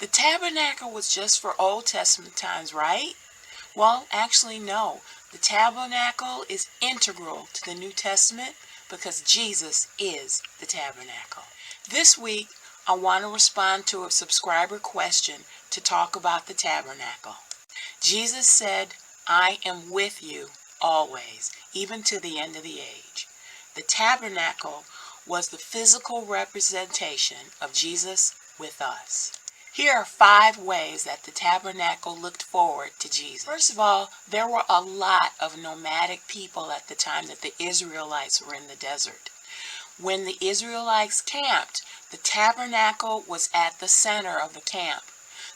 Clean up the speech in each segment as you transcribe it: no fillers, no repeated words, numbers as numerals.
The tabernacle was just for Old Testament times, right? Well, actually, no. The tabernacle is integral to the New Testament because Jesus is the tabernacle. This week, I want to respond to a subscriber question to talk about the tabernacle. Jesus said, "I am with you always, even to the end of the age." The tabernacle was the physical representation of Jesus with us. Here are 5 ways that the tabernacle looked forward to Jesus. First of all, there were a lot of nomadic people at the time that the Israelites were in the desert. When the Israelites camped, the tabernacle was at the center of the camp.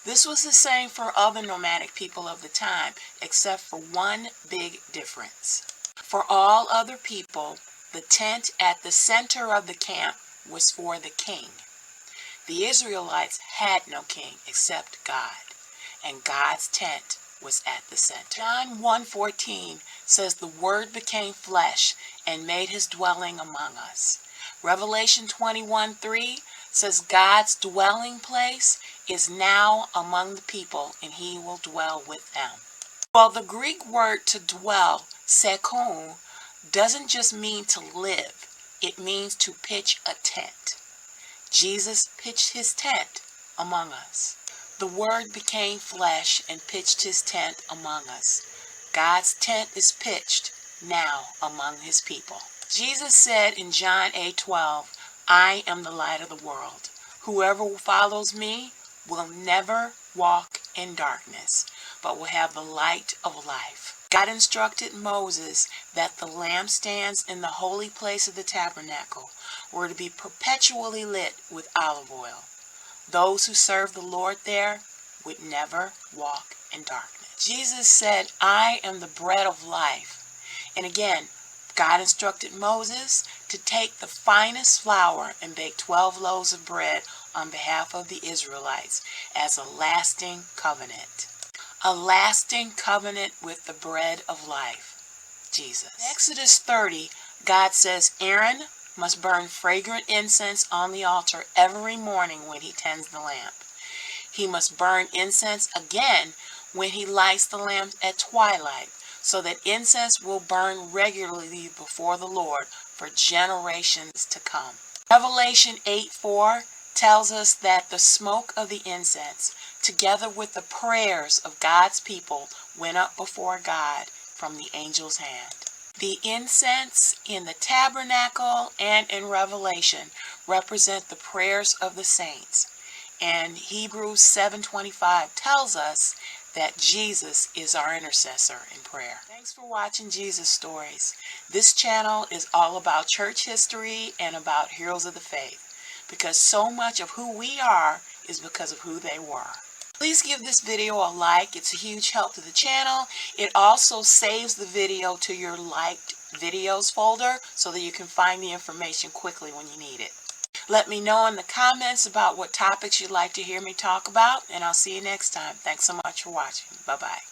This was the same for other nomadic people of the time, except for one big difference. For all other people, the tent at the center of the camp was for the king. The Israelites had no king except God, and God's tent was at the center. John 1:14 says the Word became flesh and made his dwelling among us. Revelation 21:3 says God's dwelling place is now among the people, and he will dwell with them. Well, the Greek word to dwell, sekon, doesn't just mean to live. It means to pitch a tent. Jesus pitched his tent among us. The Word became flesh and pitched his tent among us. God's tent is pitched now among his people. Jesus said in John 8:12, "I am the light of the world. Whoever follows me will never walk in darkness, but will have the light of life." God instructed Moses that the lampstands in the holy place of the tabernacle were to be perpetually lit with olive oil. Those who served the Lord there would never walk in darkness. Jesus said, "I am the bread of life." And again, God instructed Moses to take the finest flour and bake 12 loaves of bread on behalf of the Israelites as a lasting covenant. A lasting covenant with the bread of life, Jesus. In Exodus 30, God says Aaron must burn fragrant incense on the altar every morning when he tends the lamp. He must burn incense again when he lights the lamp at twilight, so that incense will burn regularly before the Lord for generations to come. Revelation 8:4 tells us that the smoke of the incense, together with the prayers of God's people, went up before God from the angel's hand. The incense in the tabernacle and in Revelation represent the prayers of the saints. And Hebrews 7:25 tells us that Jesus is our intercessor in prayer. Thanks for watching Jesus Stories. This channel is all about church history and about heroes of the faith, because so much of who we are is because of who they were. Please give this video a like. It's a huge help to the channel. It also saves the video to your liked videos folder so that you can find the information quickly when you need it. Let me know in the comments about what topics you'd like to hear me talk about, and I'll see you next time. Thanks so much for watching. Bye-bye.